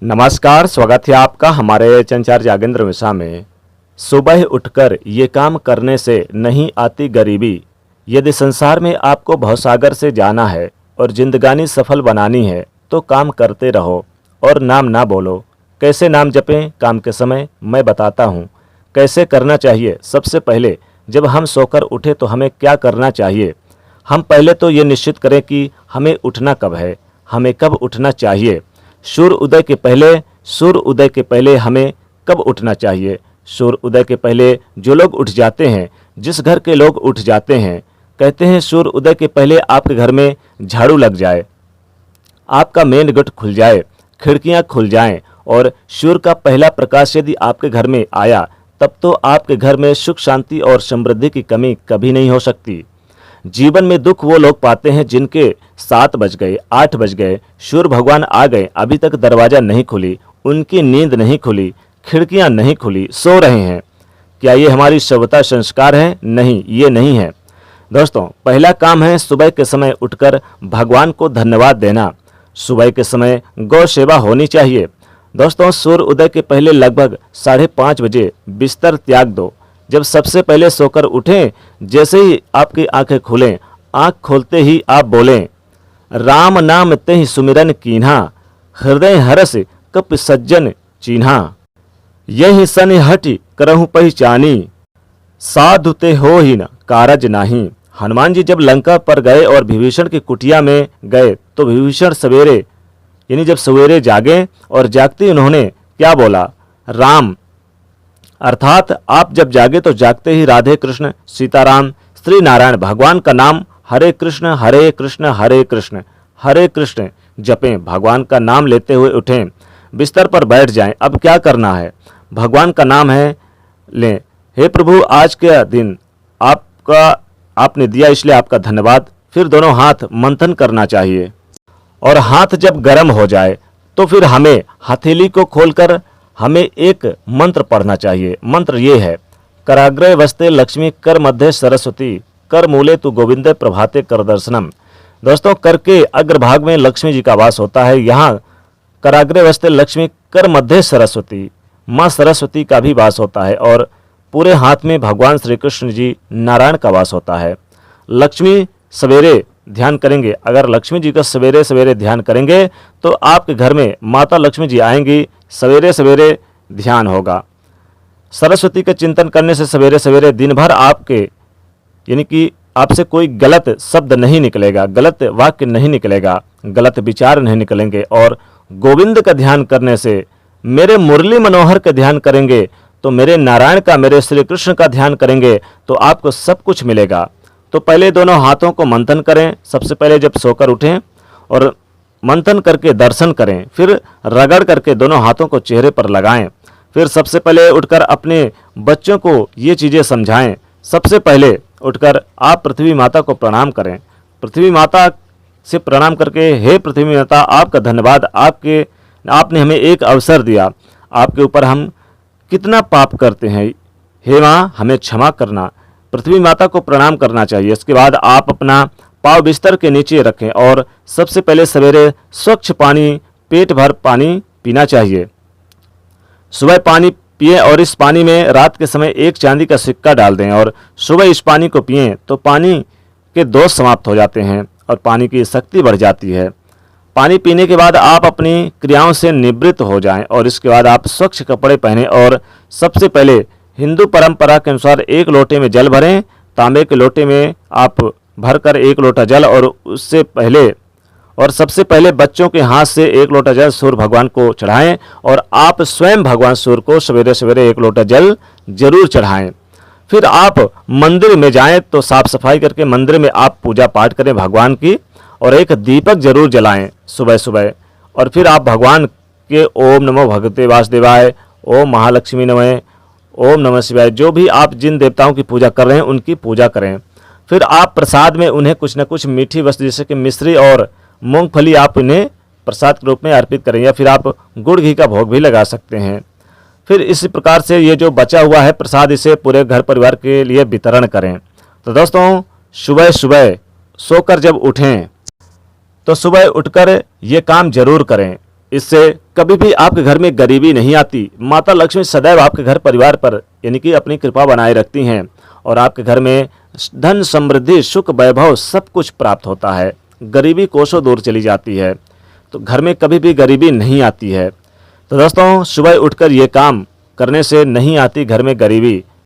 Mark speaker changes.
Speaker 1: नमस्कार, स्वागत है आपका हमारे चंचार जागेंद्र मिश्रा में। सुबह उठकर ये काम करने से नहीं आती गरीबी। यदि संसार में आपको भवसागर से जाना है और जिंदगानी सफल बनानी है तो काम करते रहो और नाम ना बोलो। कैसे नाम जपें काम के समय, मैं बताता हूँ कैसे करना चाहिए। सबसे पहले जब हम सोकर उठे तो हमें क्या करना चाहिए। हम पहले तो ये निश्चित करें कि हमें उठना कब है, हमें कब उठना चाहिए। सूर्य उदय के पहले हमें कब उठना चाहिए। सूर्य उदय के पहले जो लोग उठ जाते हैं, जिस घर के लोग उठ जाते हैं, कहते हैं सूर्य उदय के पहले आपके घर में झाड़ू लग जाए, आपका मेन गेट खुल जाए, खिड़कियां खुल जाएं और सूर्य का पहला प्रकाश यदि आपके घर में आया तब तो आपके घर में सुख शांति और समृद्धि की कमी कभी नहीं हो सकती। जीवन में दुख वो लोग पाते हैं जिनके 7 बज गए, 8 बज गए, सूर्य भगवान आ गए, अभी तक दरवाजा नहीं खुली, उनकी नींद नहीं खुली, खिड़कियां नहीं खुली, सो रहे हैं। क्या ये हमारी सभ्यता संस्कार है? नहीं, ये नहीं है। दोस्तों, पहला काम है सुबह के समय उठकर भगवान को धन्यवाद देना। सुबह के समय गौ सेवा होनी चाहिए। दोस्तों, सूर्य उदय के पहले लगभग 5:30 बजे बिस्तर त्याग दो। जब सबसे पहले सोकर उठें, जैसे ही आपकी आंखें खुलें, आंख खोलते ही आप बोलें, राम नाम तेहि सुमिरन कीन्हा, हृदय हरस कप सज्जन चीन्हा, यही सन हटि करहु पहचानी, साधु ते हो ही न कारज नाही। हनुमान जी जब लंका पर गए और विभीषण की कुटिया में गए तो विभीषण सवेरे यानी जब सवेरे जागे और जागते उन्होंने क्या बोला, राम, अर्थात आप जब जागे तो जागते ही राधे कृष्ण, सीताराम, श्री नारायण भगवान का नाम हरे कृष्ण हरे कृष्ण हरे कृष्ण हरे कृष्ण जपें। भगवान का नाम लेते हुए उठें, बिस्तर पर बैठ जाएं। अब क्या करना है, भगवान का नाम है लें। हे प्रभु, आज के दिन आपने दिया इसलिए आपका धन्यवाद। फिर दोनों हाथ मंथन करना चाहिए और हाथ जब गर्म हो जाए तो फिर हमें हथेली को खोलकर हमें एक मंत्र पढ़ना चाहिए। मंत्र ये है, कराग्रे वस्ते लक्ष्मी कर मध्य सरस्वती कर मूले तु गोविंद प्रभाते कर दर्शनम। दोस्तों, कर के अग्रभाग में लक्ष्मी जी का वास होता है। यहाँ कराग्रे वस्ते लक्ष्मी कर मध्य सरस्वती, माँ सरस्वती का भी वास होता है और पूरे हाथ में भगवान श्री कृष्ण जी नारायण का वास होता है। लक्ष्मी सवेरे ध्यान करेंगे, अगर लक्ष्मी जी का सवेरे सवेरे ध्यान करेंगे तो आपके घर में माता लक्ष्मी जी आएंगी। सवेरे सवेरे ध्यान होगा। सरस्वती का चिंतन करने से सवेरे सवेरे दिन भर आपके यानी कि आपसे कोई गलत शब्द नहीं निकलेगा, गलत वाक्य नहीं निकलेगा, गलत विचार नहीं निकलेंगे। और गोविंद का ध्यान करने से, मेरे मुरली मनोहर का ध्यान करेंगे तो मेरे नारायण का, मेरे श्री कृष्ण का ध्यान करेंगे तो आपको सब कुछ मिलेगा। तो पहले दोनों हाथों को मंथन करें। सबसे पहले जब सोकर उठें और मंथन करके दर्शन करें, फिर रगड़ करके दोनों हाथों को चेहरे पर लगाएं। फिर सबसे पहले उठकर अपने बच्चों को ये चीज़ें समझाएं। सबसे पहले उठकर आप पृथ्वी माता को प्रणाम करें। पृथ्वी माता से प्रणाम करके, हे पृथ्वी माता, आपका धन्यवाद, आपने हमें एक अवसर दिया, आपके ऊपर हम कितना पाप करते हैं, हे माँ हमें क्षमा करना। पृथ्वी माता को प्रणाम करना चाहिए। इसके बाद आप अपना पाँव बिस्तर के नीचे रखें और सबसे पहले सवेरे स्वच्छ पानी, पेट भर पानी पीना चाहिए। सुबह पानी पिएं और इस पानी में रात के समय एक चांदी का सिक्का डाल दें और सुबह इस पानी को पिएं तो पानी के दोष समाप्त हो जाते हैं और पानी की शक्ति बढ़ जाती है। पानी पीने के बाद आप अपनी क्रियाओं से निवृत्त हो जाएं और इसके बाद आप स्वच्छ कपड़े पहनें और सबसे पहले हिंदू परंपरा के अनुसार एक लोटे में जल भरें। तांबे के लोटे में आप भरकर 1 लोटा जल और सबसे पहले बच्चों के हाथ से 1 लोटा जल सूर्य भगवान को चढ़ाएं और आप स्वयं भगवान सूर्य को सवेरे सवेरे 1 लोटा जल जरूर चढ़ाएं। फिर आप मंदिर में जाएं तो साफ सफाई करके मंदिर में आप पूजा पाठ करें भगवान की और एक दीपक जरूर जलाएं सुबह सुबह। और फिर आप भगवान के ओम नमो भगवते वासुदेवाय, ओम महालक्ष्मी नमः, ओम नमः शिवाय, जो भी आप जिन देवताओं की पूजा कर रहे हैं उनकी पूजा करें। फिर आप प्रसाद में उन्हें कुछ न कुछ मीठी वस्तु जैसे कि मिश्री और मूंगफली आप उन्हें प्रसाद के रूप में अर्पित करें या फिर आप गुड़ घी का भोग भी लगा सकते हैं। फिर इसी प्रकार से ये जो बचा हुआ है प्रसाद, इसे पूरे घर परिवार के लिए वितरण करें। तो दोस्तों, सुबह सुबह सोकर जब उठें तो सुबह उठकर ये काम जरूर करें। इससे कभी भी आपके घर में गरीबी नहीं आती। माता लक्ष्मी सदैव आपके घर परिवार पर यानी कि अपनी कृपा बनाए रखती हैं और आपके घर में धन, समृद्धि, सुख, वैभव सब कुछ प्राप्त होता है। गरीबी कोसों दूर चली जाती है। तो घर में कभी भी गरीबी नहीं आती है। तो दोस्तों, सुबह उठकर ये काम करने से नहीं आती घर में गरीबी।